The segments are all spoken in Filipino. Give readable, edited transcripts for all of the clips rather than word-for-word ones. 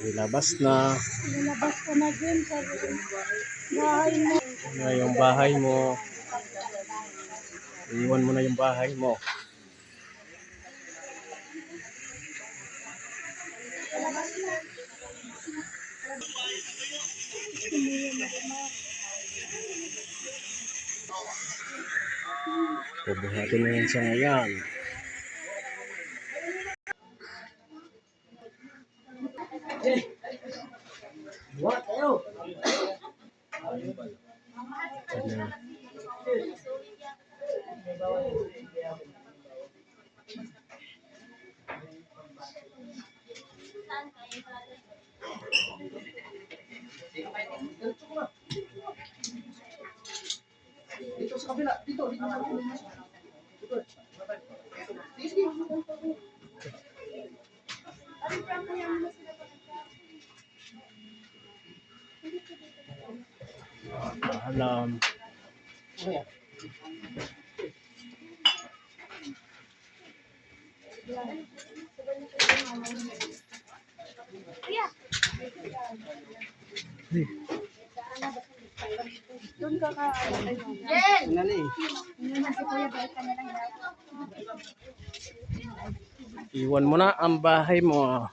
Ilabas na. Nilabas ko na din sa bahay mo. Na yung bahay mo. Iwan mo na yung bahay mo. Pubuhatin na yan siya ngayon. What? Ayo. Dito sa kabila, dito sa kabila. Sige. Alam. Doon ka ka. Nali. Iwan mo na ang bahay mo.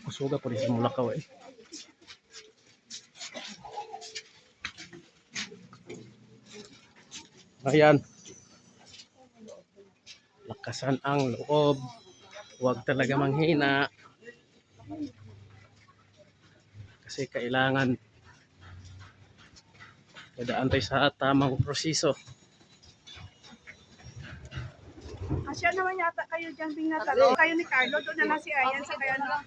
Kusuga pa rin sa Mulakaw eh. Ayan. Lakasan ang loob. Huwag talaga manghina. Kasi kailangan dadaan tayo sa tamang proseso. Asya naman yata kayo dyan binatalo. Kayo ni Carlo, doon na lang si Ayan sa kaya na.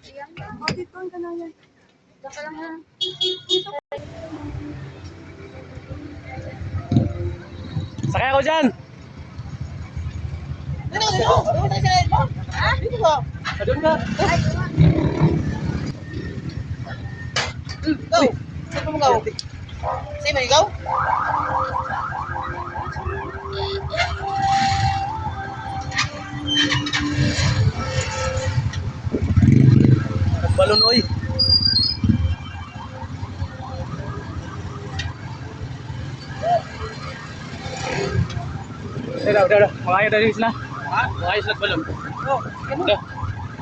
O, dito ka na yan. Daka lang na. Sakay ako dyan! Dito ba? Doon ka! Go. Saan mo gaw? Sino ikaw? Balon oy! Udah. Makaya dari sila. Ha? Makaya sila balon. Oh, Udah.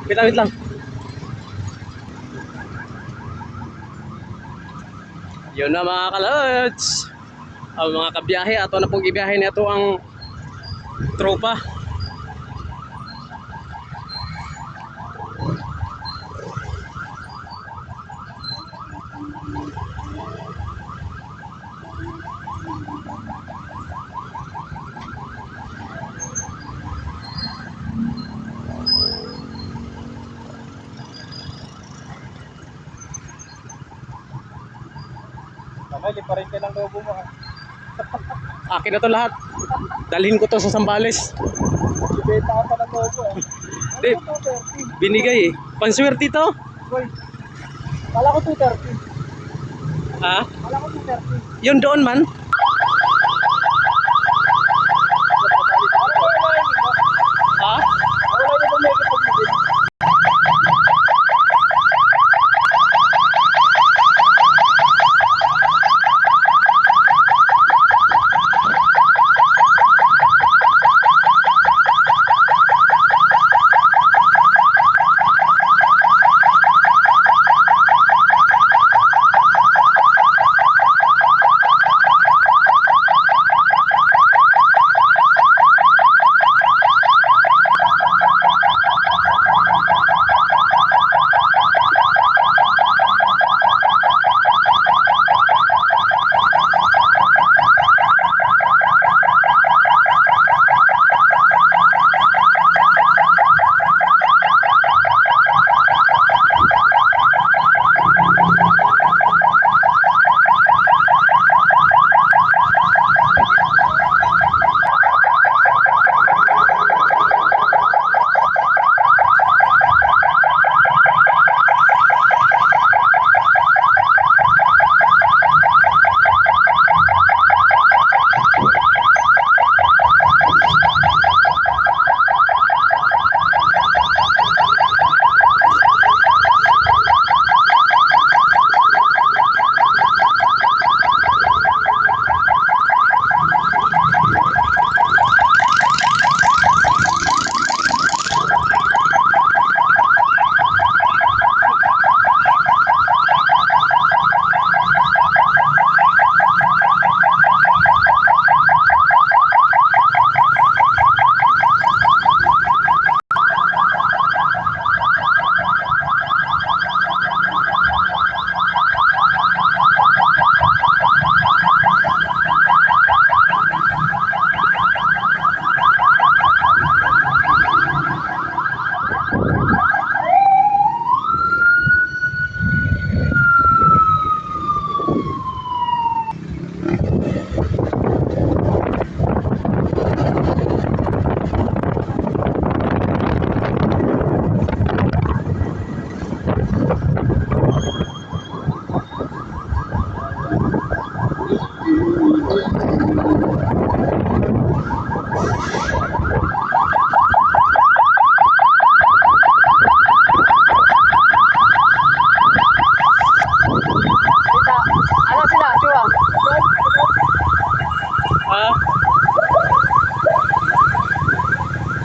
Wait lang. Yun na mga kalods. Ang mga kabiyahe, ato na pong ibiyahe nito ang tropa. Di pa rin lang lobo mo. Akin na to lahat. Dalhin ko to sa Sambales. Ibenta ka pa ng lobo eh. Di, binigay eh. Panswerte to? Boy, kala ko 230. Ha? Kala ko 230. Yun doon man. Ha? Wala niyo ba may kapag-ibig?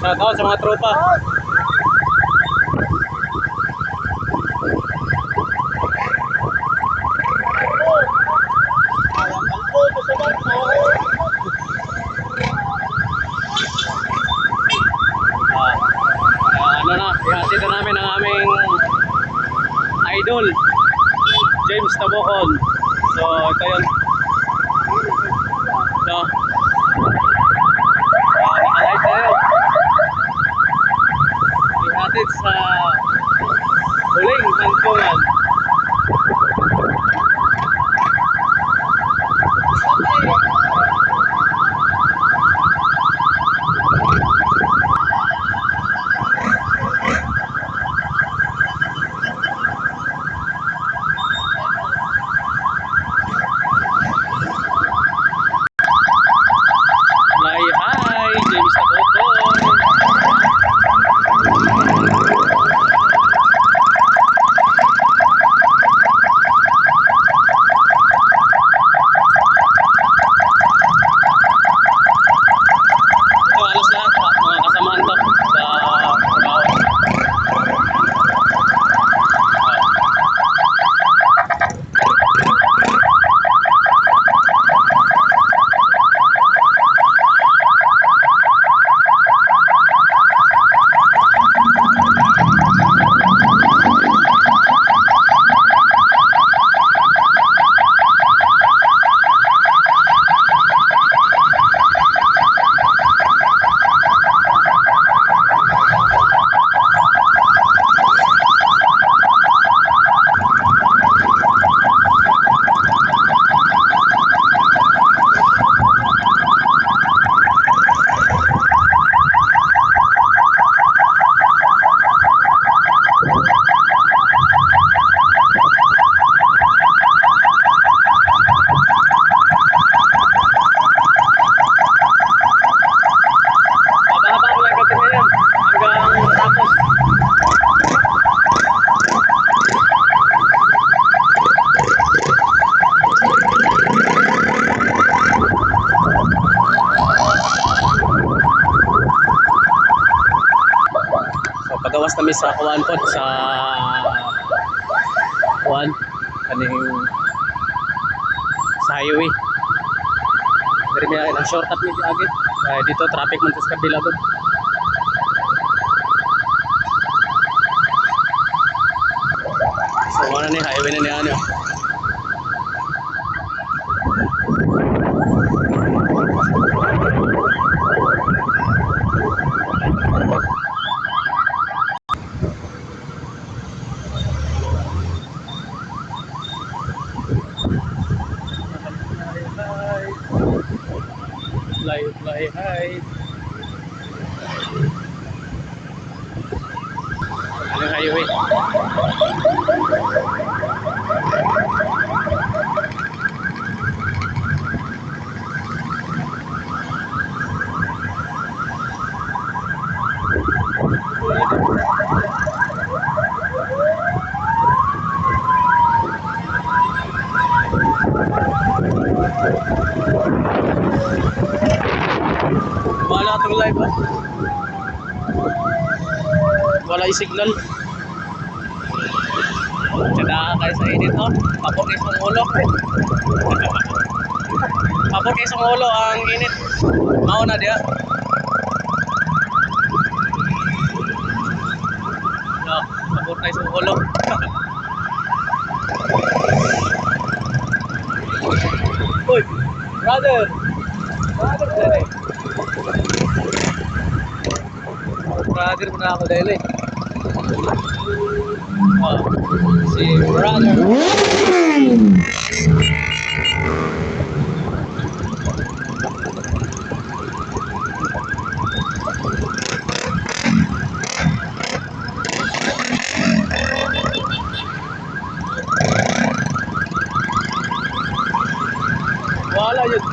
Shout out sa mga tropa. Ano na, ihatid na namin ang aming idol, James Tabocon. So, ito yun. Ito. Nakalive tayo. Ihatid sa huling hangtungan. Fly high, James Tabocon. Ito, halos lahat mga kasamahan to sa trabaho. Haba-haba ko lang kasi ngayon hanggang tapos. So pagawas namin sa kuwan po sa kuwan kaning sa highway. Dari may ang shortcut ni agad. Dito traffic man sa kabila doon. So ano ni highway na niya ano. Fly high. Ano yung highway? Wala itong live ha. Wala yung signal. Tsaka kayo sa init ha. Pabor kayo sa ulo. Pabor kayo sa ulo ang init. Mauna diya. No, pabor kayo sa ulo. Uy, brother. Brother mo na ako dahil eh. Oh, si brother. Wala yun.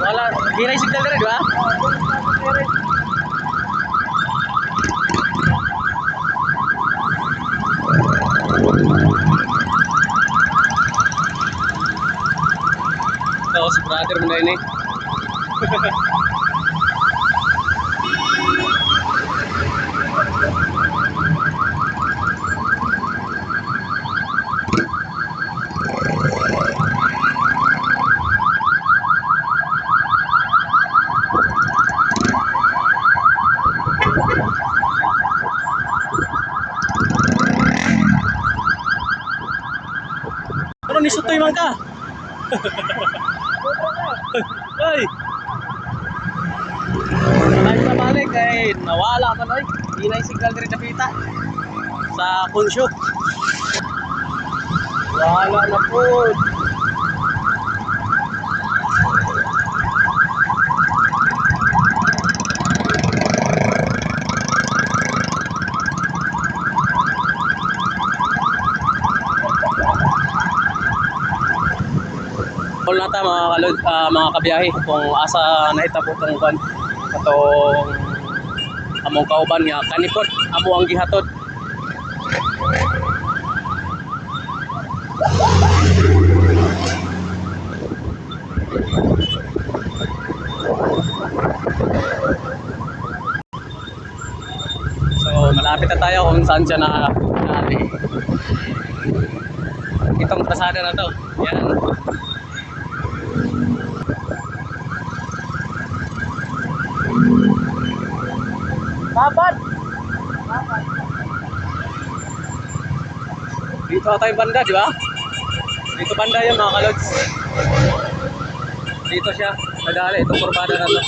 Wala. Di na yung signal na rin, di ba? Ito, si brother mo na yun eh. Kahit sa balik ay nawala pa doy. Hindi na yung signal rin napita sa Kunsyo. Wala na po. Call nata mga kalod, mga kabiyahe kung asa nahitabo tong kwan atong among kauban nga kanipot amo ang gihatod. So malapit na tayo kung saan siya na itong pasada na to. Yan. Babad! Dito tayo banda, di ba? Dito banda yan mga kalods. Dito siya. Nadali, itong kurbada na to.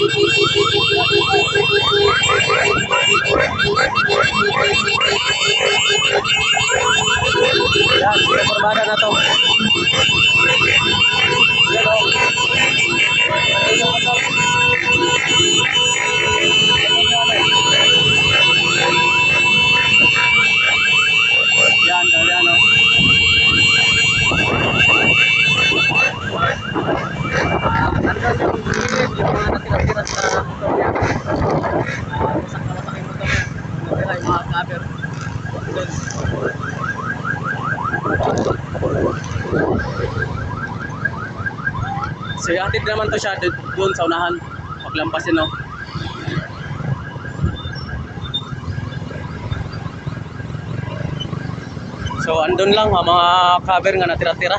Yan, itong kurbada na to. Yan o. Yan, yan o. Yung mga natira-tira sa motor niya. Masak na masak yung motor niya. Natira yung mga cover. So atid naman to siya doon sa unahan. Paglampasin no. So andun lang mga cover nga natira-tira.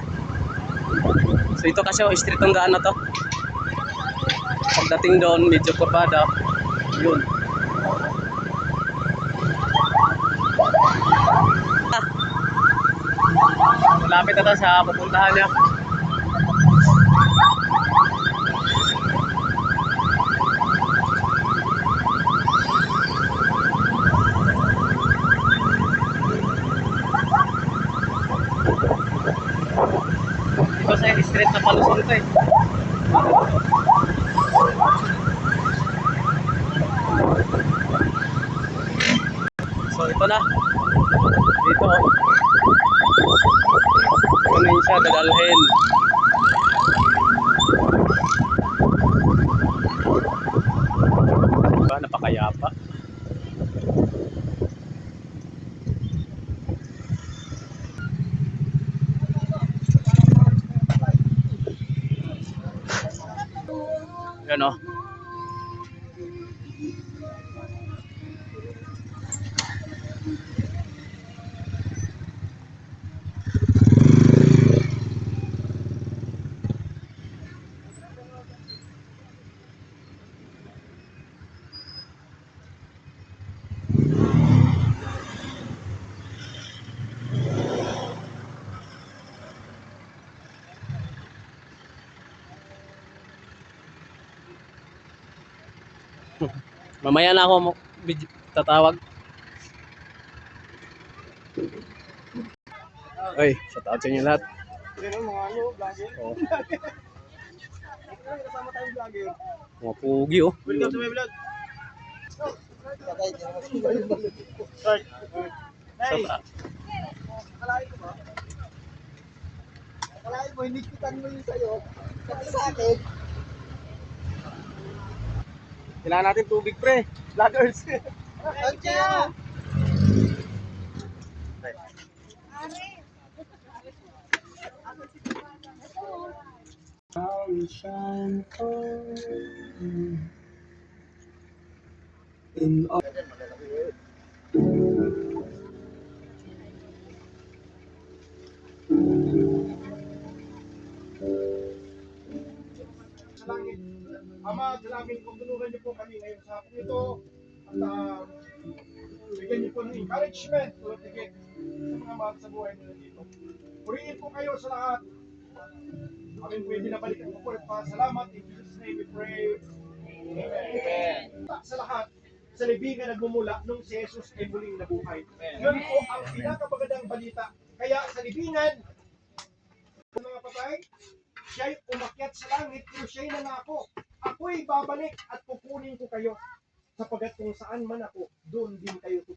So ito kasi street ang daan na to. Pagdating doon medyo kurbada. Yun. Malapit na to sa pupuntahan niya. Ito sa street na palusong to eh. So ito na. Dito. Ito na yun siya dadalhin. Diba napakayapa. Yan o. Mamaya na ako tatawag. Oy, shout out sa inyo lahat. Pero mga ano, vlogger. Oh, Kasama tayong vlogger. mga pugi oh. Welcome to my vlog. Start. Hey, Shout out. akalain ko ba? Akalain mo, hindi kitan mo yung sa'yo. Kasi sa akin. Kailangan natin tubig, pre. Vloggers. Okay. In Ama, salamin kung tulungan niyo po kami ngayon sa hapon ito at bigyan niyo po ng encouragement tulad higit sa mga mahal sa buhay nila dito. Purihin po kayo sa lahat. Amin pwede na balikan ko po at pasalamat. In Jesus' name we pray. Amen. sa lahat, sa libingan nagmumula nung si Jesus ay muling nabuhay. Yun po ang pinakamagandang balita. Kaya sa libingan, mga patay, siya'y umakyat sa langit pero siya'y nangako, ako'y babalik at kukunin ko kayo. Sapagat kung saan man ako, doon din kayo tutuloy.